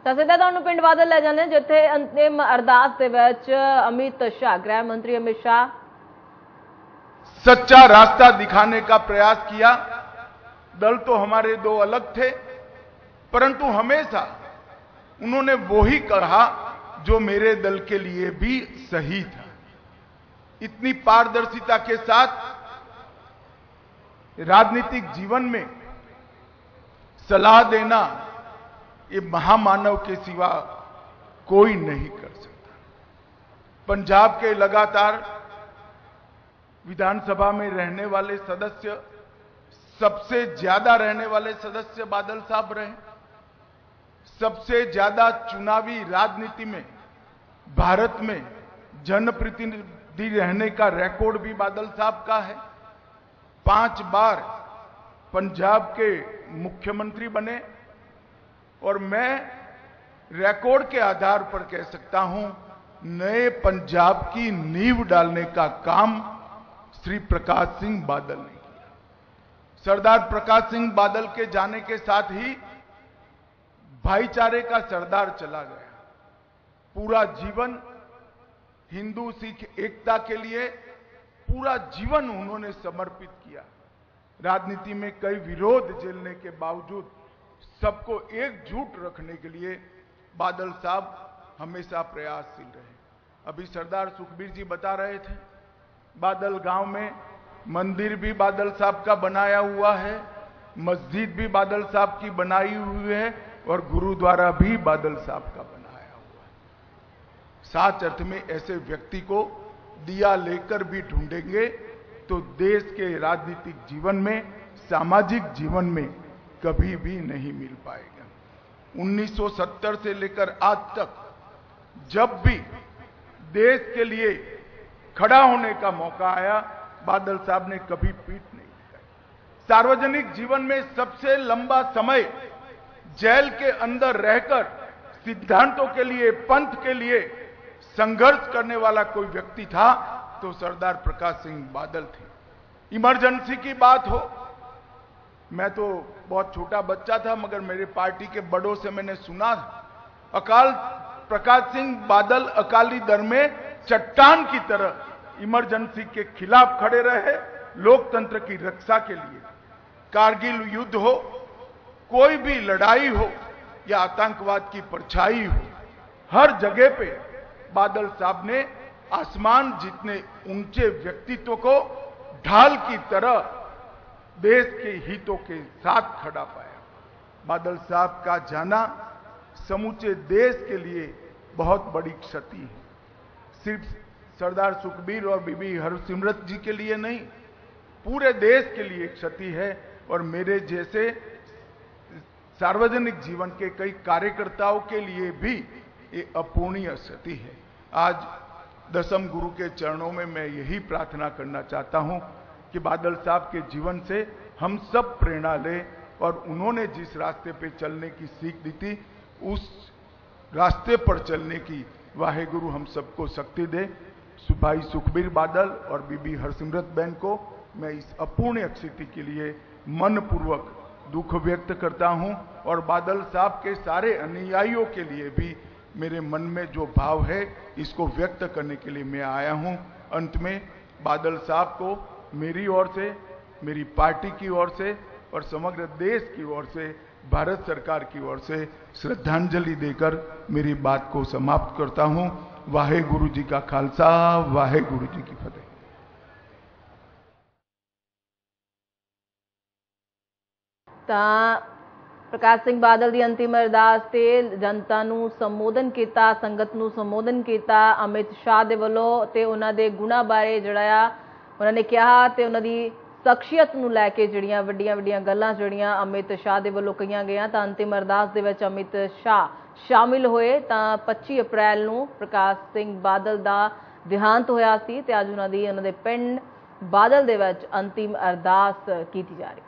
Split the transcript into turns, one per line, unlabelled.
ਤਾਂ ਸਿੱਧਾ ਤੁਹਾਨੂੰ ਪਿੰਡ ਬਾਦਲ ਲੈ ਜਾਂਦੇ ਜਿੱਥੇ ਅੰਤਿਮ ਅਰਦਾਸ ਦੇ ਵਿੱਚ अमित शाह गृह मंत्री अमित शाह
सच्चा रास्ता दिखाने का प्रयास किया। दल तो हमारे दो अलग थे, परंतु हमेशा उन्होंने वो ही कहा जो मेरे दल के लिए भी सही था। इतनी पारदर्शिता के साथ राजनीतिक जीवन में सलाह देना ये महामानव के सिवा कोई नहीं कर सकता। पंजाब के लगातार विधानसभा में रहने वाले सदस्य, सबसे ज्यादा रहने वाले सदस्य बादल साहब रहे। सबसे ज्यादा चुनावी राजनीति में भारत में जनप्रतिनिधि रहने का रिकॉर्ड भी बादल साहब का है। 5 बार पंजाब के मुख्यमंत्री बने और मैं रिकॉर्ड के आधार पर कह सकता हूं, नए पंजाब की नींव डालने का काम श्री प्रकाश सिंह बादल ने किया। सरदार प्रकाश सिंह बादल के जाने के साथ ही भाईचारे का सरदार चला गया। पूरा जीवन हिंदू सिख एकता के लिए पूरा जीवन उन्होंने समर्पित किया। राजनीति में कई विरोध झेलने के बावजूद सबको एकजुट रखने के लिए बादल साहब हमेशा प्रयासशील रहे। अभी सरदार सुखबीर जी बता रहे थे, बादल गांव में मंदिर भी बादल साहब का बनाया हुआ है, मस्जिद भी बादल साहब की बनाई हुई है और गुरुद्वारा भी बादल साहब का बनाया हुआ है। साच अर्थ में ऐसे व्यक्ति को दिया लेकर भी ढूंढेंगे तो देश के राजनीतिक जीवन में, सामाजिक जीवन में कभी भी नहीं मिल पाएगा। 1970 से लेकर आज तक जब भी देश के लिए खड़ा होने का मौका आया, बादल साहब ने कभी पीठ नहीं दिखाई। सार्वजनिक जीवन में सबसे लंबा समय जेल के अंदर रहकर सिद्धांतों के लिए, पंथ के लिए संघर्ष करने वाला कोई व्यक्ति था तो सरदार प्रकाश सिंह बादल थे। इमरजेंसी की बात हो, मैं तो बहुत छोटा बच्चा था मगर मेरे पार्टी के बड़ों से मैंने सुना था, प्रकाश सिंह बादल अकाली दल में चट्टान की तरह इमरजेंसी के खिलाफ खड़े रहे, लोकतंत्र की रक्षा के लिए। कारगिल युद्ध हो, कोई भी लड़ाई हो या आतंकवाद की परछाई हो, हर जगह पे बादल साहब ने आसमान जितने ऊंचे व्यक्तित्व को ढाल की तरह देश के हितों के साथ खड़ा पाया। बादल साहब का जाना समूचे देश के लिए बहुत बड़ी क्षति है। सिर्फ सरदार सुखबीर और बीबी हरसिमरत जी के लिए नहीं, पूरे देश के लिए क्षति है और मेरे जैसे सार्वजनिक जीवन के कई कार्यकर्ताओं के लिए भी ये अपूर्णीय क्षति है। आज दशम गुरु के चरणों में मैं यही प्रार्थना करना चाहता हूं कि बादल साहब के जीवन से हम सब प्रेरणा लें और उन्होंने जिस रास्ते पे चलने की सीख दी थी, उस रास्ते पर चलने की वाहेगुरु हम सबको शक्ति दे। भाई सुखबीर बादल और बीबी हरसिमरत बहन को मैं इस अपूर्णीय स्थिति के लिए मनपूर्वक दुख व्यक्त करता हूं और बादल साहब के सारे अनुयायियों के लिए भी मेरे मन में जो भाव है इसको व्यक्त करने के लिए मैं आया हूं। अंत में बादल साहब को मेरी ओर से, मेरी पार्टी की ओर से और समग्र देश की ओर से, भारत सरकार की ओर से श्रद्धांजलि देकर मेरी बात को समाप्त करता हूं। वाहे गुरु जी का खालसा, वाहे गुरु जी की फतेह।
प्रकाश सिंह बादल की अंतिम अरदास से जनता नूं संबोधन किया, संगत नूं संबोधन किया। अमित शाह दे वल्लों ते उन्हां दे गुणां बारे जिहड़ा उन्होंने कहा ते उन्हां दी शख्सियत नूं लैके जिहड़ियां वड्डियां गल्लां जिहड़ियां अमित शाह दे वल्लों कहीआं गईआं। तां अंतिम अरदास दे विच अमित शाह शामिल होए। तां 25 अप्रैल नूं प्रकाश सिंह बादल दा देहांत होया सी ते अज उन्हां दे पिंड बादल दे विच अंतिम अरदास कीती जा रही।